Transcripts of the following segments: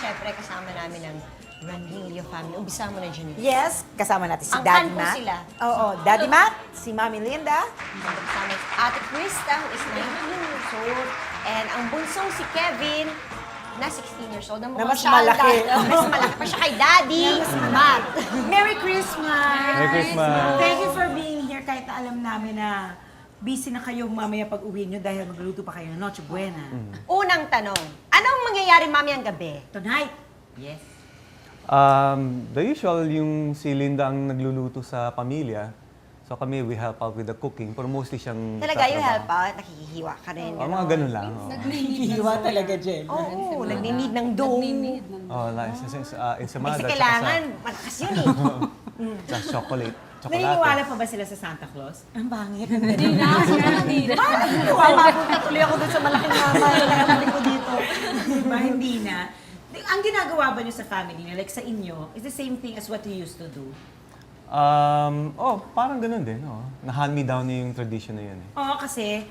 syempre kasama namin ang Ranilio family. Umpisa mo na, Janine. Yes, kasama natin si Ang Daddy kan po Matt. sila. Oo, Daddy Matt, si Mami Linda. Kasama si Ate Krista, who is 19 years old. And ang bunsong si Kevin, na 16 years old. Na mas malaki. Mas malaki pa siya kay Daddy. Matt. Merry Christmas! Merry Christmas! Thank you for being here kahit na alam namin na busy na kayo mamaya pag uwi nyo dahil magluluto pa kayo ng Noche Buena. Unang tanong, anong mangyayari mamayang gabi? Tonight, yes. The usual, yung si Linda ang nagluluto sa pamilya. So kami, we help out with the cooking. Pero mostly siyang Talaga, you tatrabaho. help out, nakikihiwa ka rin. Mga ganun lang. Hihiwa talaga, Jen. Oo, nagninid ng dough. Like, ensamada. Kasi kailangan, malakas yun eh. Sa chocolate. Naniniwala pa ba sila sa Santa Claus? Ang bangit. Hindi na, hindi na. Mapunta tuloy ako dun sa malaking mama. Nakabalik ko dito. Diba? Hindi na. Ang ginagawa ba niyo sa family niyo, like sa inyo, is the same thing as what you used to do? Parang ganun din. Na-hand-me-down niya yung tradition na yun. Oo, kasi,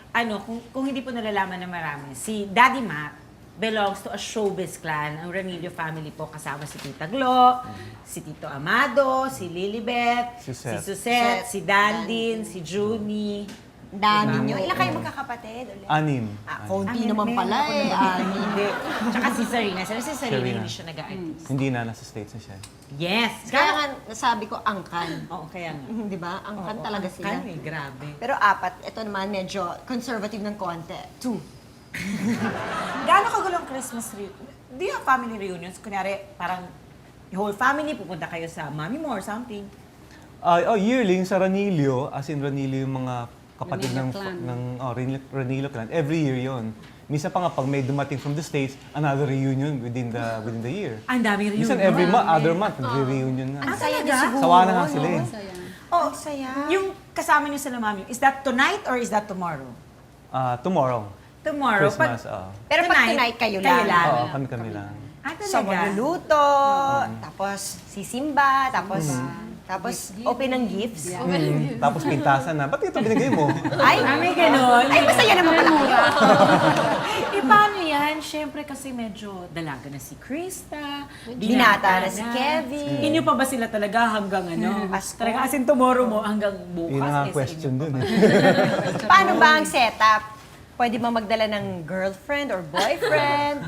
kung hindi po nalalaman na marami, si Daddy Matt belongs to a showbiz clan. Ang Ramilio family po kasama si Tita Glo, si Tito Amado, si Lilibet, Si si Seth. Suzette, si Dandin, si Junie. Dami nyo. Ilan kayo magkakapatid ulit? 6. Konti naman pala eh. Hindi. Tsaka si Sarina. Sabi si Sarina, Sarina. hindi siya nag-artist. Hindi na, nasa States na siya. Yes! Kaya nga, nasabi ko angkan. Oo, kaya nga. Di ba? Angkan talaga sila. Kaya grabe. Pero apat, ito naman medyo conservative ng konti. 2. Gaano kagulo ang Christmas reunion? Do you have family reunions? Kunyari, parang yung whole family, pupunta kayo sa mami mo or something. Yearly, sa Ranilio, as in Ranilio yung mga kapatid Ranilio ng clan. Ranilio clan. Every year yon. Minsan pa nga pag may dumating from the States, another reunion within the year. Ang daming reunion. Minsan every other month, nagre-reunion na. Ang saya talaga? na siguro. Sawa na nga sila eh. Saya. Oh, Ang saya. yung kasama niyo sila mami, is that tonight or is that tomorrow? Tomorrow. Tomorrow. Christmas. Pero pag tonight, kayo lang. Oo, kami lang. So, magluluto, tapos sisimba, tapos open ng gifts. Tapos pintasan na, ba't ito binigay mo? Ay, May ganon. ay, masaya naman pala kayo. Paano yan? Siyempre kasi medyo dalaga na si Krista, Binata na si Kevin. Inyo pa ba sila talaga hanggang Pasko. Talaga as in tomorrow mo hanggang bukas? Yun na nga sa question inyo dun pa eh. ba? Paano ba ang setup? Pwede ba magdala ng girlfriend or boyfriend?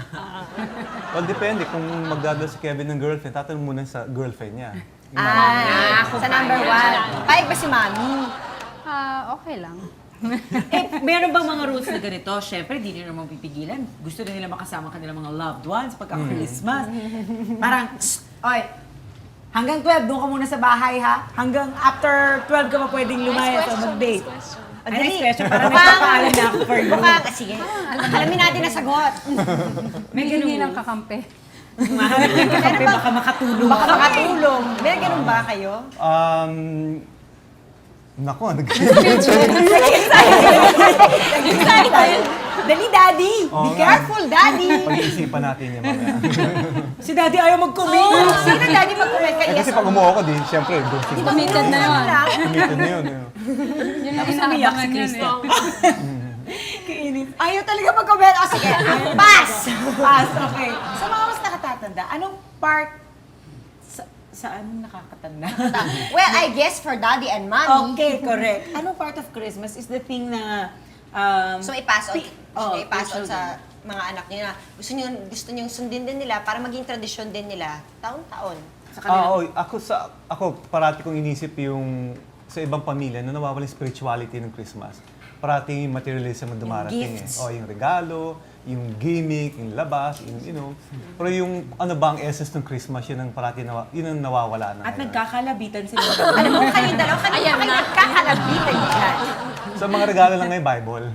Well, depende. Kung magdadala si Kevin ng girlfriend, tatanong muna sa girlfriend niya. Sa number 1. Payag ba si Mami? Okay lang. Meron bang mga rules na ganito? Siyempre, di nila naman pipigilan. Gusto na nila makasama kanilang mga loved ones pagka-Christmas. Parang, oy, hanggang 12, doon ka muna sa bahay ha. Hanggang after 12 ka pa pwedeng lumayas o mag-date. Next question, parang nagpapaalam na ako for you. Sige. Alamin natin na sagot. May Hihingi ganun ng kakampi. Mahanap ng kape, baka makatulong. Baka makatulong. May ganun ba kayo? Nako, Dali, Daddy! Be Oo nga. careful, Daddy! pag-iisipan natin yan mamaya. Si Daddy ayaw mag-commit. Sino, Daddy, mag-comment ka? Kasi pag umuha ko din, siyempre, ghosting. Committed na yun. Committed na yun. Yun ang umiyak si inaabangan yun Krista. Kainit. Ayaw talaga mag-comment. O, sige. Pass! Pass, okay. Sa mga mas nakatatanda, anong part sa anong nakakatanda? Well, I guess for Daddy and Mommy. Okay, correct. Anong part of Christmas is the thing na So, i-pass on. Oh, i-pass on your sa mga anak niyo na gusto niyo sundin din nila para maging tradisyon din nila taon-taon. sa kanila? Ako parati kong inisip yung sa ibang pamilya na nawawala yung spirituality ng Christmas. Parating yung materialism ang dumarating gifts. yung regalo, yung gimmick, yung labas, yung. Pero yung ano ba ang essence ng Christmas, yun ang parati yun ang nawawala na. At ngayon. nagkakalabitan sila. Alam mo, kayo dalawa, kanina kayo nagkakalabitan dyan. Sa mga regalo lang ngayon, Bible.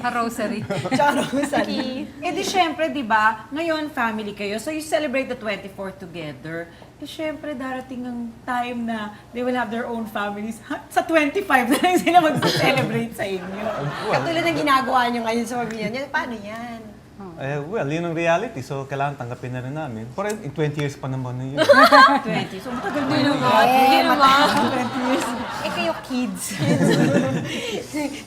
Sa rosary. Eh di syempre, di ba, ngayon family kayo, so you celebrate the 24th together. Eh syempre, darating ang time na they will have their own families. Sa 25 na lang sila mag-celebrate sa inyo. Katulad ng ginagawa niyo ngayon sa pamilya niyo. Paano yan? Well, yun ang reality. So, kailangan tanggapin na rin namin. Pero in 20 years pa naman na yun. 20. So matagal na yun. Eh, kayo kids.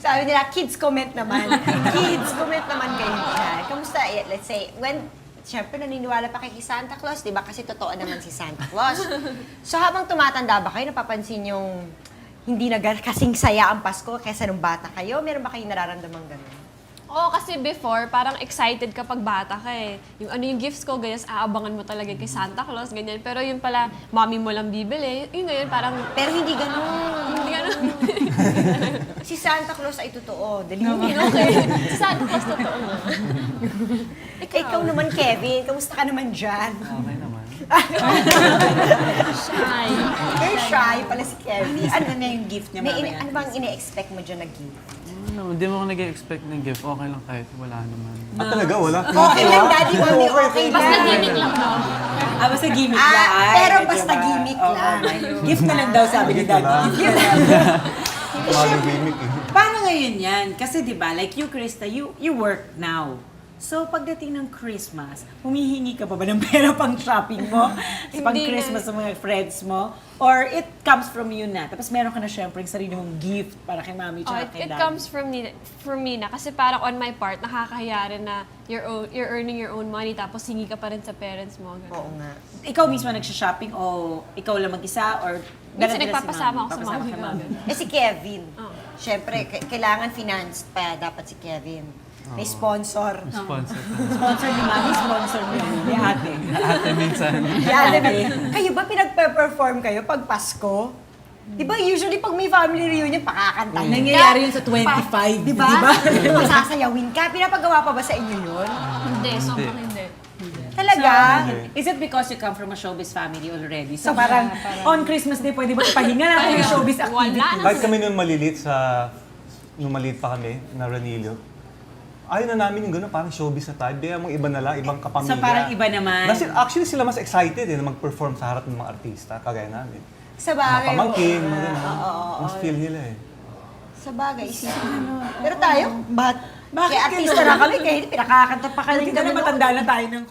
Sabi nila, kids comment naman. Kids comment naman kayo dyan. Kamusta, let's say, when syempre naniniwala pa kay Santa Claus, di ba? Kasi totoo naman si Santa Claus. So habang tumatanda ba kayo, napapansin yung hindi na kasing saya ang Pasko kaysa nung bata kayo? Meron ba kayong nararamdaman ganun? Oo, kasi before, parang excited kapag bata ka eh. Yung ano yung gifts ko, ganyan, aabangan mo talaga kay Santa Claus, ganyan. Pero yun pala, mommy mo lang bibili. Yun ngayon, parang, Pero hindi ganun. hindi ganun. Si Santa Claus ay totoo. Dali mo. Okay. Si Santa Claus, totoo nga. Ikaw naman, Kevin. Kamusta ka naman dyan? Okay naman. Shy. Very shy pala si Kevin. Ano na yung gift niya mamaya. Ano bang ine-expect mo dyan na gift? Hindi mo ako nag-expect ng gift. Okay lang kahit wala naman. Talaga, wala. Okay lang, Daddy, Mommy. Okay lang. Basta gimmick lang daw. Basta gimmick lang. Pero Ay, basta diba? gimmick Oo. lang. Gift na lang daw, sabi ni Gift na lang. Daddy. Mga gimmick eh. Paano ngayon yan? Kasi di ba, like you, Krista, you work now. So, pagdating ng Christmas, humihingi ka pa ba ng pera pang shopping mo? Pang Hindi Christmas sa mga friends mo? Or it comes from you na? Tapos meron ka na syempre yung sarili mong gift para kay mami Oh, tsaka kay it daddy. comes from me na. Kasi parang on my part, nakakahiya rin na you're earning your own money tapos hingi ka pa rin sa parents mo. Ganun. Oo nga. Ikaw mismo nagsha-shopping o ikaw lang mag-isa? Or Minsan dala-dala si nagpapasama mami? ako sa Papasama mami kay ko. mami. Eh si Kevin. Oo. Siyempre, kailangan financed pa dapat si Kevin. May sponsor. Sponsor. Sponsor ni mami, sponsor ni ate. Ate minsan. Yan, kayo ba pinagpe-perform kayo pag Pasko? Di ba usually pag may family reunion, pakakantahin ka? Nangyayari yun sa 25, Di ba? Masasayawin ka. Pinapagawa pa ba sa inyo yun? Hindi, sobrang hindi. Talaga? Is it because you come from a showbiz family already? So parang on Christmas Day, pwede ba ipahinga natin yung showbiz activity? Wala na. Kahit kami nung malilit pa kami, na Ranillo, ayaw na namin yung gano'n, parang showbiz na tayo. Kaya mga iba na lang, ibang kapamilya. So parang iba naman. Kasi actually sila mas excited na mag-perform sa harap ng mga artista, kagaya namin. Sa Mga bagay. pamangkin, oo mga nga. gano'n. Oo. Mas feel nila eh. Sa bagay, Pero tayo, Bakit kaya artista na kami, kaya hindi pinakakanta pa kayo. Hindi na matanda na tayo ng